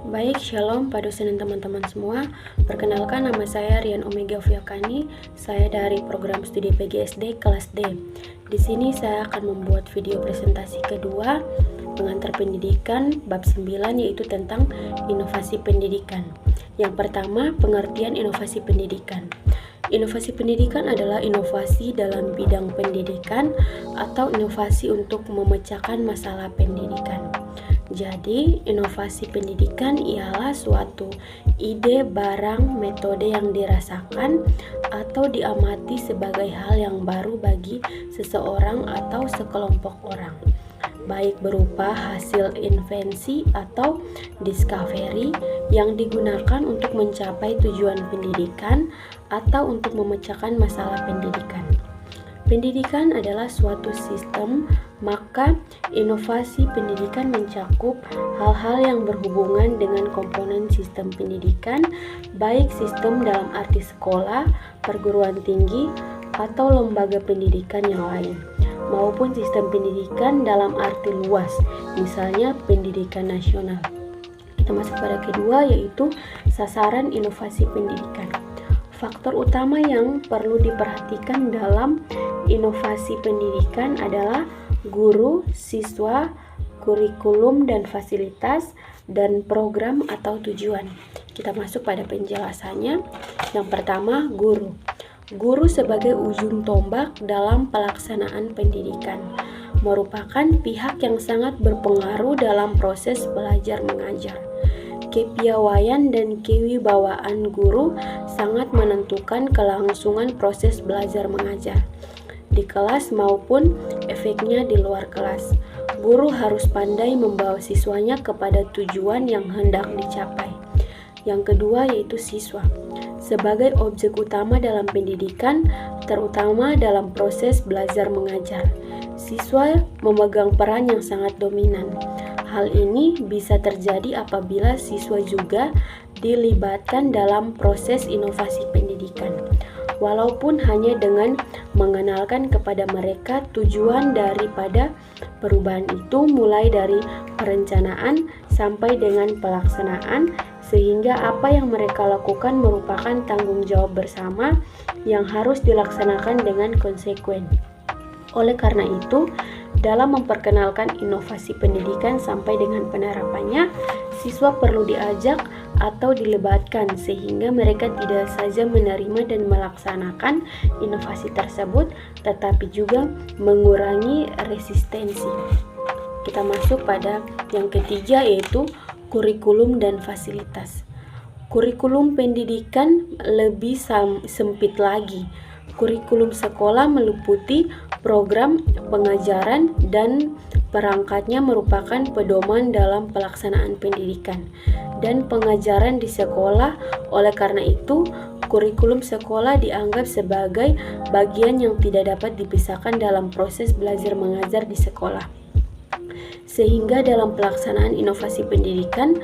Baik, shalom Pak dosen dan teman-teman semua. Perkenalkan, nama saya Rian Omega Fiakani. Saya dari program studi PGSD kelas D. Di sini saya akan membuat video presentasi kedua pengantar pendidikan bab 9, yaitu tentang inovasi pendidikan. Yang pertama, pengertian inovasi pendidikan. Inovasi pendidikan adalah inovasi dalam bidang pendidikan atau inovasi untuk memecahkan masalah pendidikan. Jadi, inovasi pendidikan ialah suatu ide, barang, metode yang dirasakan atau diamati sebagai hal yang baru bagi seseorang atau sekelompok orang, baik berupa hasil invensi atau discovery yang digunakan untuk mencapai tujuan pendidikan atau untuk memecahkan masalah pendidikan. Pendidikan adalah suatu sistem, maka inovasi pendidikan mencakup hal-hal yang berhubungan dengan komponen sistem pendidikan, baik sistem dalam arti sekolah, perguruan tinggi, atau lembaga pendidikan yang lain, maupun sistem pendidikan dalam arti luas, misalnya pendidikan nasional. Kita masuk pada kedua, yaitu sasaran inovasi pendidikan. Faktor utama yang perlu diperhatikan dalam inovasi pendidikan adalah guru, siswa, kurikulum dan fasilitas, dan program atau tujuan. Kita masuk pada penjelasannya. Yang pertama, guru. Guru sebagai ujung tombak dalam pelaksanaan pendidikan merupakan pihak yang sangat berpengaruh dalam proses belajar mengajar. Kepiawaian dan kewibawaan guru sangat menentukan kelangsungan proses belajar mengajar di kelas maupun efeknya di luar kelas. Guru harus pandai membawa siswanya kepada tujuan yang hendak dicapai. Yang kedua, yaitu siswa. Sebagai objek utama dalam pendidikan, terutama dalam proses belajar mengajar, siswa memegang peran yang sangat dominan. Hal ini bisa terjadi apabila siswa juga dilibatkan dalam proses inovasi pendidikan, walaupun hanya dengan mengenalkan kepada mereka tujuan daripada perubahan itu, mulai dari perencanaan sampai dengan pelaksanaan, sehingga apa yang mereka lakukan merupakan tanggung jawab bersama yang harus dilaksanakan dengan konsekuen. Oleh karena itu, dalam memperkenalkan inovasi pendidikan sampai dengan penerapannya, siswa perlu diajak atau dilibatkan sehingga mereka tidak saja menerima dan melaksanakan inovasi tersebut, tetapi juga mengurangi resistensi. Kita masuk pada yang ketiga, yaitu kurikulum dan fasilitas. Kurikulum pendidikan lebih sempit lagi. Kurikulum sekolah meliputi program pengajaran dan perangkatnya merupakan pedoman dalam pelaksanaan pendidikan dan pengajaran di sekolah. Oleh karena itu, kurikulum sekolah dianggap sebagai bagian yang tidak dapat dipisahkan dalam proses belajar mengajar di sekolah. Sehingga dalam pelaksanaan inovasi pendidikan,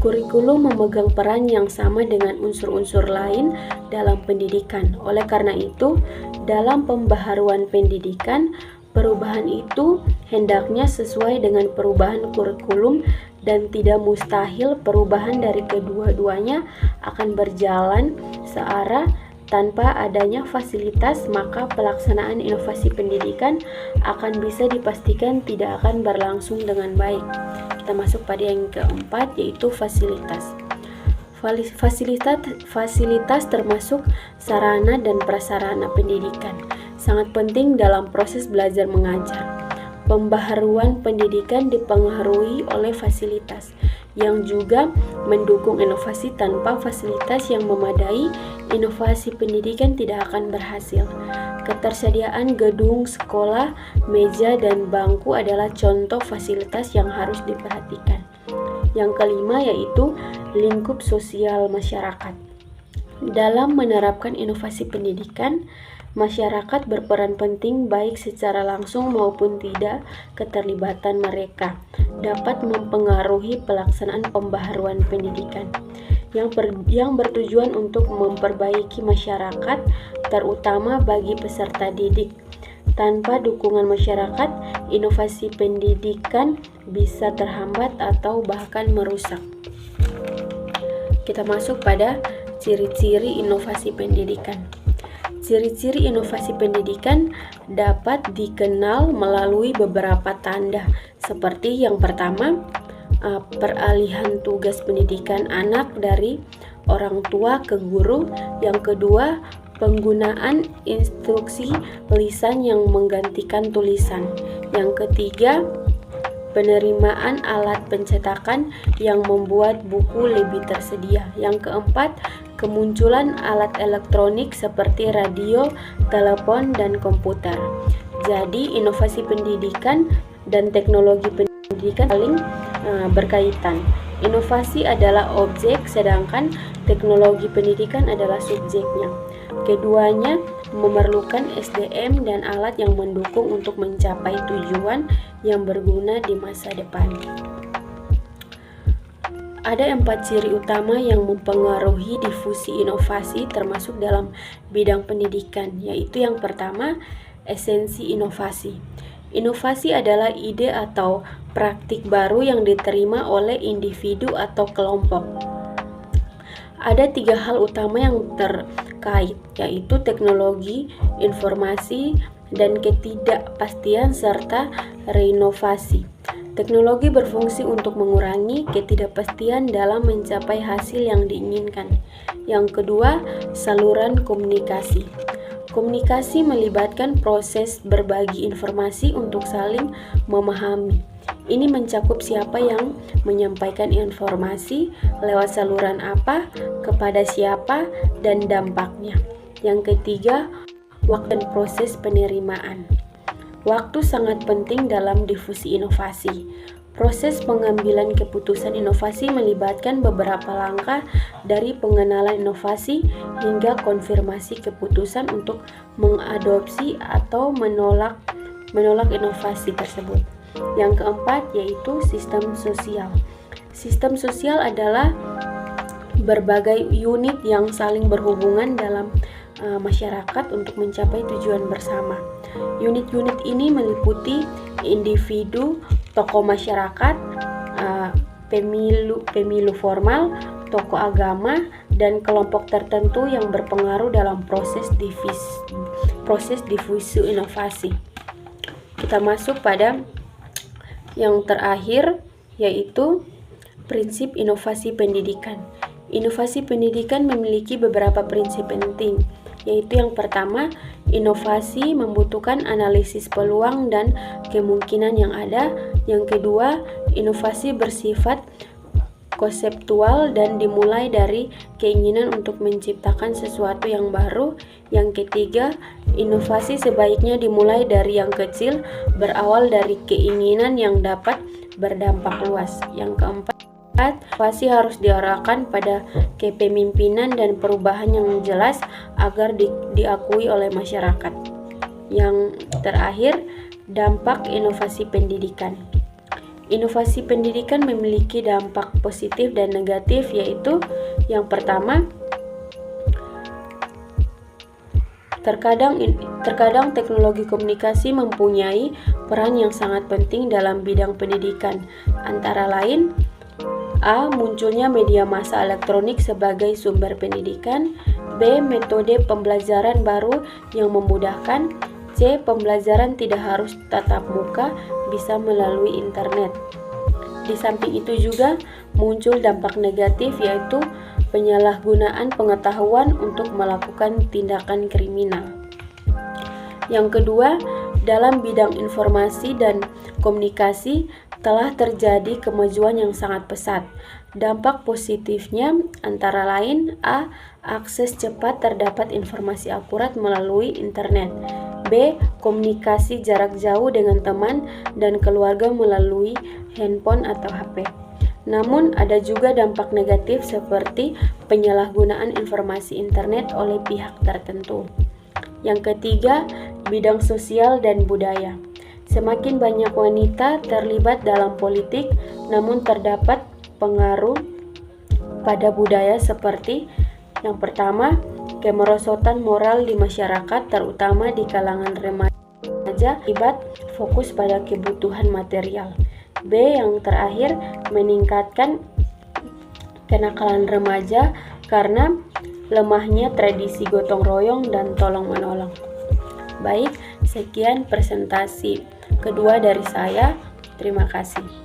kurikulum memegang peran yang sama dengan unsur-unsur lain dalam pendidikan. Oleh karena itu, dalam pembaharuan pendidikan, perubahan itu hendaknya sesuai dengan perubahan kurikulum dan tidak mustahil perubahan dari kedua-duanya akan berjalan searah. Tanpa adanya fasilitas, maka pelaksanaan inovasi pendidikan akan bisa dipastikan tidak akan berlangsung dengan baik. Kita masuk pada yang keempat, yaitu fasilitas. Fasilitas termasuk sarana dan prasarana pendidikan, sangat penting dalam proses belajar mengajar. Pembaharuan pendidikan dipengaruhi oleh fasilitas yang juga mendukung inovasi. Tanpa fasilitas yang memadai, inovasi pendidikan tidak akan berhasil. Ketersediaan gedung sekolah, meja, dan bangku adalah contoh fasilitas yang harus diperhatikan. Yang kelima, yaitu lingkup sosial masyarakat. Dalam menerapkan inovasi pendidikan, masyarakat berperan penting baik secara langsung maupun tidak. Keterlibatan mereka dapat mempengaruhi pelaksanaan pembaharuan pendidikan yang bertujuan untuk memperbaiki masyarakat, terutama bagi peserta didik. Tanpa dukungan masyarakat, inovasi pendidikan bisa terhambat atau bahkan merusak. Kita masuk pada ciri-ciri inovasi pendidikan. Ciri-ciri inovasi pendidikan dapat dikenal melalui beberapa tanda, seperti yang pertama, peralihan tugas pendidikan anak dari orang tua ke guru. Yang kedua, penggunaan instruksi lisan yang menggantikan tulisan. Yang ketiga, penerimaan alat pencetakan yang membuat buku lebih tersedia. Yang keempat, kemunculan alat elektronik seperti radio, telepon, dan komputer. Jadi, inovasi pendidikan dan teknologi pendidikan saling berkaitan. Inovasi adalah objek, sedangkan teknologi pendidikan adalah subjeknya. Keduanya memerlukan SDM dan alat yang mendukung untuk mencapai tujuan yang berguna di masa depan. Ada 4 ciri utama yang mempengaruhi difusi inovasi termasuk dalam bidang pendidikan, yaitu yang pertama, esensi inovasi. Inovasi adalah ide atau praktik baru yang diterima oleh individu atau kelompok. Ada 3 hal utama yang terkait, yaitu teknologi, informasi, dan ketidakpastian serta reinovasi. Teknologi berfungsi untuk mengurangi ketidakpastian dalam mencapai hasil yang diinginkan. Yang kedua, saluran komunikasi. Komunikasi melibatkan proses berbagi informasi untuk saling memahami. Ini mencakup siapa yang menyampaikan informasi, lewat saluran apa, kepada siapa, dan dampaknya. Yang ketiga, waktu dan proses penerimaan. Waktu sangat penting dalam difusi inovasi. Proses pengambilan keputusan inovasi melibatkan beberapa langkah dari pengenalan inovasi hingga konfirmasi keputusan untuk mengadopsi atau menolak inovasi tersebut. Yang keempat yaitu sistem sosial. Sistem sosial adalah berbagai unit yang saling berhubungan dalam masyarakat untuk mencapai tujuan bersama. Unit-unit ini meliputi individu, tokoh masyarakat, pemilu formal, tokoh agama, dan kelompok tertentu yang berpengaruh dalam proses difusi inovasi. Kita masuk pada yang terakhir, yaitu prinsip inovasi pendidikan. Inovasi pendidikan memiliki beberapa prinsip penting, yaitu yang pertama, inovasi membutuhkan analisis peluang dan kemungkinan yang ada. Yang kedua, inovasi bersifat konseptual dan dimulai dari keinginan untuk menciptakan sesuatu yang baru. Yang ketiga, inovasi sebaiknya dimulai dari yang kecil, berawal dari keinginan yang dapat berdampak luas. Yang keempat, inovasi harus diarahkan pada kepemimpinan dan perubahan yang jelas agar diakui oleh masyarakat. Yang terakhir, dampak inovasi pendidikan. Inovasi pendidikan memiliki dampak positif dan negatif, yaitu yang pertama, terkadang teknologi komunikasi mempunyai peran yang sangat penting dalam bidang pendidikan, antara lain A. Munculnya media massa elektronik sebagai sumber pendidikan. B. Metode pembelajaran baru yang memudahkan. C. Pembelajaran tidak harus tatap muka, bisa melalui internet. Di samping itu juga muncul dampak negatif, yaitu penyalahgunaan pengetahuan untuk melakukan tindakan kriminal. Yang kedua, dalam bidang informasi dan komunikasi telah terjadi kemajuan yang sangat pesat. Dampak positifnya antara lain A. Akses cepat terdapat informasi akurat melalui internet. B. Komunikasi jarak jauh dengan teman dan keluarga melalui handphone atau HP. Namun ada juga dampak negatif seperti penyalahgunaan informasi internet oleh pihak tertentu. Yang ketiga, bidang sosial dan budaya. Semakin banyak wanita terlibat dalam politik, namun terdapat pengaruh pada budaya seperti yang pertama, kemerosotan moral di masyarakat terutama di kalangan remaja akibat fokus pada kebutuhan material. B. Yang terakhir, meningkatkan kenakalan remaja karena lemahnya tradisi gotong royong dan tolong menolong. Baik, sekian presentasi kedua dari saya. Terima kasih.